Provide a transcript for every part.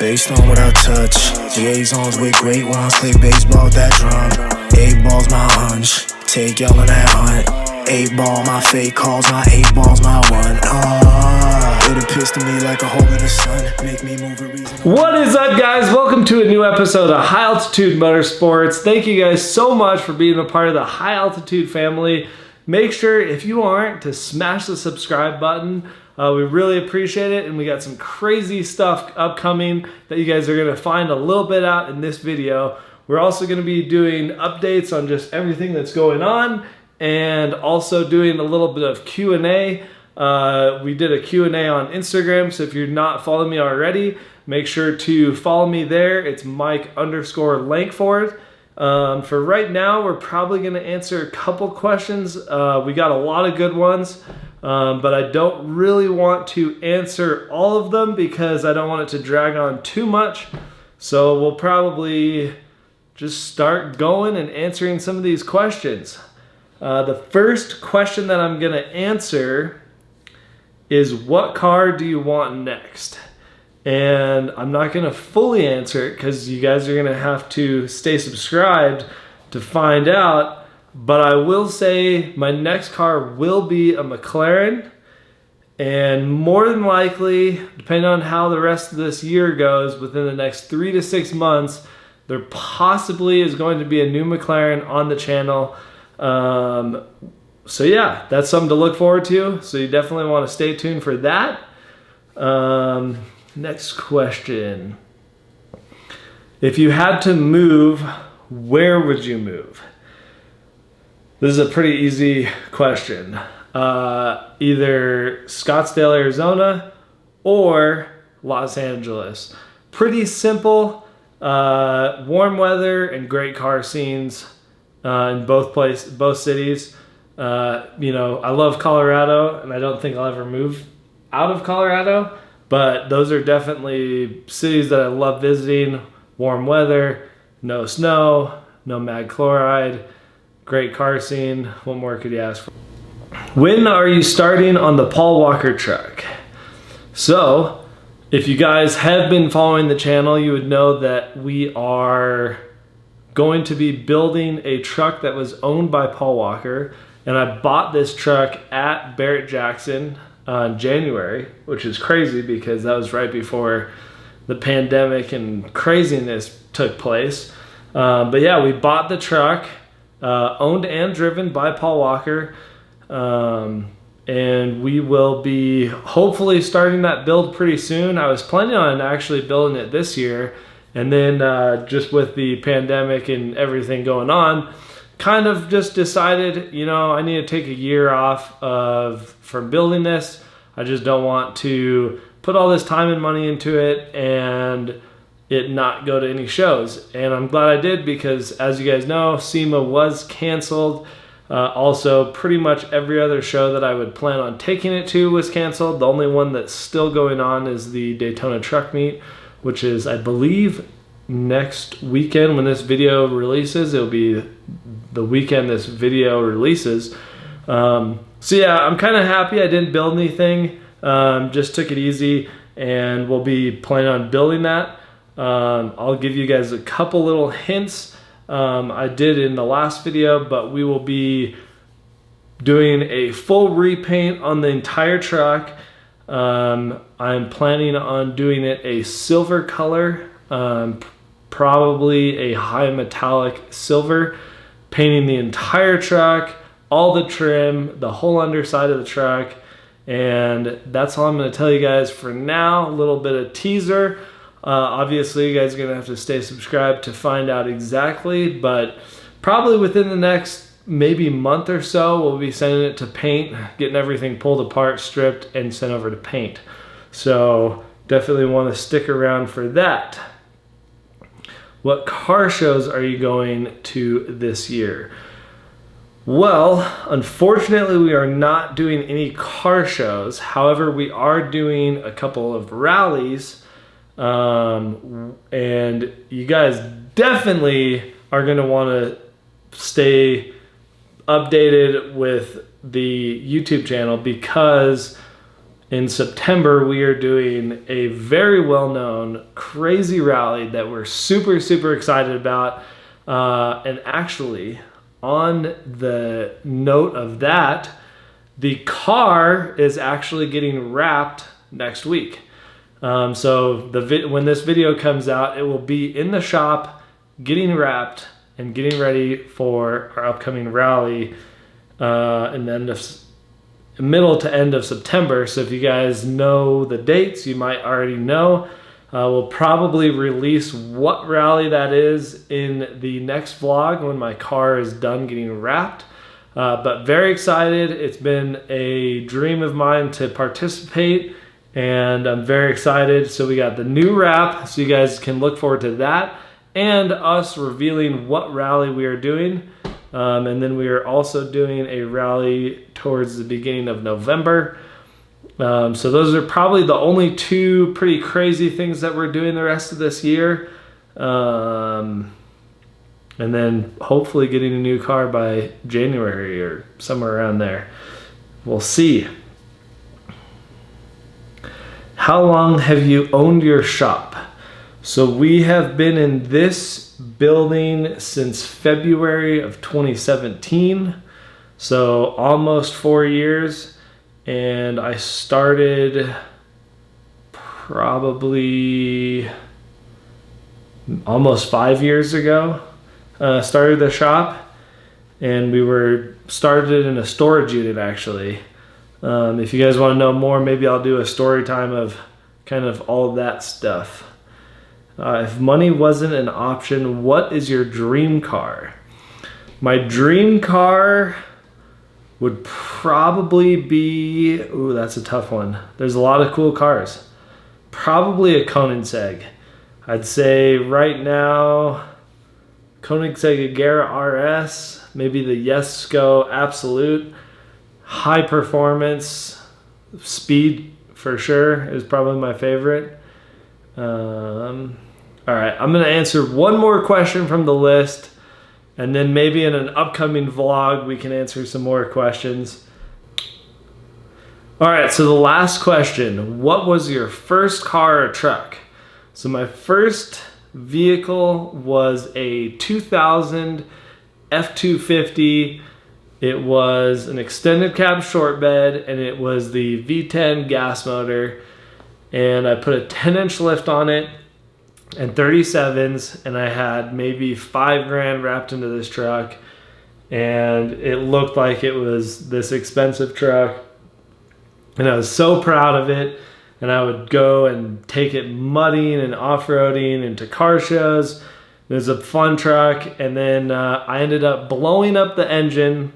Based on what I touch, liaisons with great ones, play baseball with that drum. 8 balls my hunch, take y'all on that hunt. 8 ball my fake calls, my 8 balls my one. It appears to me like a hole in the sun, make me move a reason. What is up, guys? Welcome to a new episode of High Altitude Motorsports. Thank you guys so much for being a part of the High Altitude family. Make sure, if you aren't, to smash the subscribe button. We really appreciate it, and we got some crazy stuff upcoming that you guys are going to find a little bit out in this video. We're also going to be doing updates on just everything that's going on, and also doing a little bit of Q&A. We did a Q&A on Instagram, so if you're not following me already, make sure to follow me there. It's Mike_Lankford. For right now, we're probably going to answer a couple questions. We got a lot of good ones. But I don't really want to answer all of them because I don't want it to drag on too much. So we'll probably just start going and answering some of these questions. The first question that I'm going to answer is, what car do you want next? And I'm not going to fully answer it because you guys are going to have to stay subscribed to find out. But I will say my next car will be a McLaren, and more than likely, depending on how the rest of this year goes, within the next 3 to 6 months, there possibly is going to be a new McLaren on the channel. So yeah, that's something to look forward to. So you definitely want to stay tuned for that. Next question. If you had to move, where would you move? This is a pretty easy question. Either Scottsdale, Arizona, or Los Angeles. Pretty simple, warm weather and great car scenes in both cities. You know, I love Colorado, and I don't think I'll ever move out of Colorado, but those are definitely cities that I love visiting. Warm weather, no snow, no mag chloride. Great car scene. What more could you ask for? When are you starting on the Paul Walker truck? So, if you guys have been following the channel, you would know that we are going to be building a truck that was owned by Paul Walker. And I bought this truck at Barrett-Jackson in January, which is crazy because that was right before the pandemic and craziness took place. But yeah, we bought the truck. Owned and driven by Paul Walker, and we will be hopefully starting that build pretty soon. I was planning on actually building it this year, and then just with the pandemic and everything going on, kind of just decided, you know, I need to take a year off from building this. I just don't want to put all this time and money into it and it not go to any shows. And I'm glad I did, because as you guys know, SEMA was canceled. Also, pretty much every other show that I would plan on taking it to was canceled. The only one that's still going on is the Daytona Truck Meet, which is, I believe, next weekend when this video releases. It'll be the weekend this video releases. So yeah, I'm kind of happy I didn't build anything. Just took it easy, and we'll be planning on building that. I'll give you guys a couple little hints I did in the last video, but we will be doing a full repaint on the entire truck. I'm planning on doing it a silver color, probably a high metallic silver, painting the entire truck, all the trim, the whole underside of the truck, and that's all I'm going to tell you guys for now. A little bit of teaser. Obviously, you guys are going to have to stay subscribed to find out exactly, but probably within the next maybe month or so, we'll be sending it to paint, getting everything pulled apart, stripped, and sent over to paint. So definitely want to stick around for that. What car shows are you going to this year? Well, unfortunately, we are not doing any car shows. However, we are doing a couple of rallies. And you guys definitely are going to want to stay updated with the YouTube channel, because in September, we are doing a very well-known, crazy rally that we're super, super excited about. And actually, on the note of that, the car is actually getting wrapped next week. So when this video comes out, it will be in the shop, getting wrapped and getting ready for our upcoming rally in the end of middle to end of September. So if you guys know the dates, you might already know. We'll probably release what rally that is in the next vlog when my car is done getting wrapped. But very excited. It's been a dream of mine to participate, and I'm very excited. So we got the new wrap, so you guys can look forward to that, and us revealing what rally we are doing. And then we are also doing a rally towards the beginning of November. So those are probably the only two pretty crazy things that we're doing the rest of this year. And then hopefully getting a new car by January or somewhere around there. We'll see. How long have you owned your shop? So we have been in this building since February of 2017. So almost 4 years. And I started probably almost 5 years ago. Started the shop, and we were started in a storage unit actually. If you guys want to know more, maybe I'll do a story time of kind of all of that stuff. If money wasn't an option, what is your dream car? My dream car would probably be, ooh, that's a tough one. There's a lot of cool cars. Probably a Koenigsegg. I'd say right now, Koenigsegg Agera RS, maybe the Jesko Absolute. High performance, speed for sure is probably my favorite. All right, I'm gonna answer one more question from the list, and then maybe in an upcoming vlog we can answer some more questions. All right, so the last question, what was your first car or truck? So my first vehicle was a 2000 F250. It was an extended cab short bed, and it was the V10 gas motor, and I put a 10-inch lift on it and 37s, and I had maybe $5,000 wrapped into this truck, and it looked like it was this expensive truck, and I was so proud of it. And I would go and take it mudding and off-roading and to car shows. It was a fun truck, and then I ended up blowing up the engine.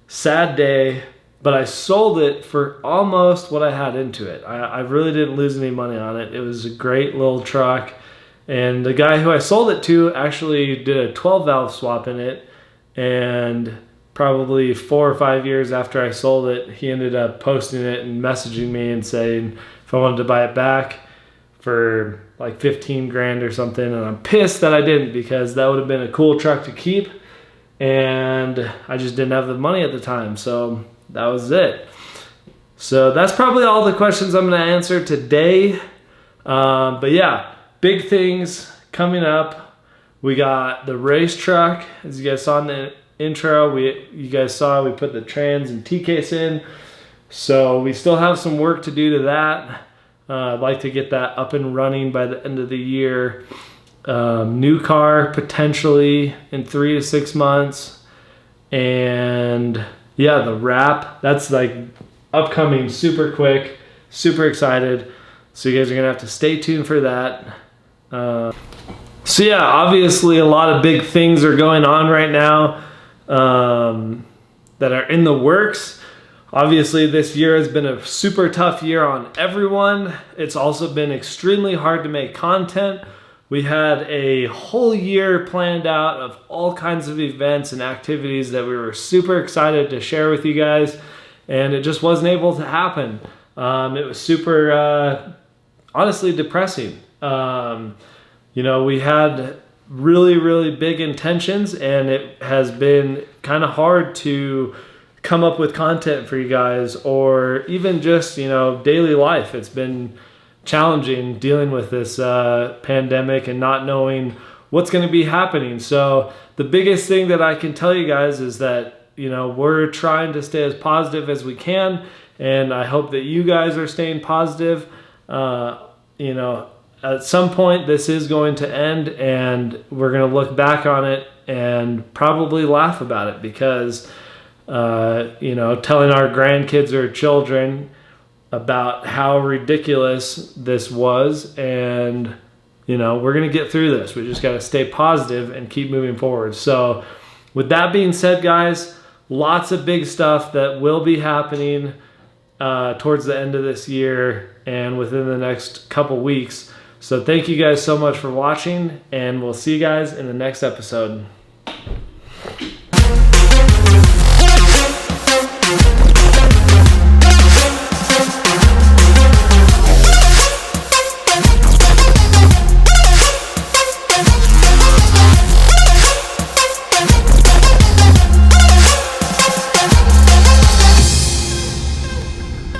Sad day, but I sold it for almost what I had into it. I really didn't lose any money on it. It was a great little truck. And the guy who I sold it to actually did a 12-valve swap in it. And probably 4 or 5 years after I sold it, he ended up posting it and messaging me and saying if I wanted to buy it back for like 15 grand or something. And I'm pissed that I didn't, because that would have been a cool truck to keep. And I just didn't have the money at the time. So that was it. So that's probably all the questions I'm going to answer today. But yeah, big things coming up. We got the race truck, as you guys saw in the intro. You guys saw we put the trans and T-case in. So we still have some work to do to that. I'd like to get that up and running by the end of the year. New car potentially in 3 to 6 months. And yeah, the wrap, that's like upcoming super quick, super excited. So you guys are gonna have to stay tuned for that. So yeah, obviously a lot of big things are going on right now that are in the works. Obviously this year has been a super tough year on everyone. It's also been extremely hard to make content. We had a whole year planned out of all kinds of events and activities that we were super excited to share with you guys, and it just wasn't able to happen. It was super, honestly depressing. You know, we had really, really big intentions, and it has been kind of hard to come up with content for you guys, or even just, you know, daily life. It's been challenging dealing with this pandemic and not knowing what's going to be happening. So the biggest thing that I can tell you guys is that, you know, we're trying to stay as positive as we can, and I hope that you guys are staying positive. You know, at some point this is going to end, and we're going to look back on it and probably laugh about it, because you know, telling our grandkids or children about how ridiculous this was, and you know, we're gonna get through this. We just got to stay positive and keep moving forward. So with that being said, guys, lots of big stuff that will be happening towards the end of this year and within the next couple weeks. So thank you guys so much for watching, and we'll see you guys in the next episode.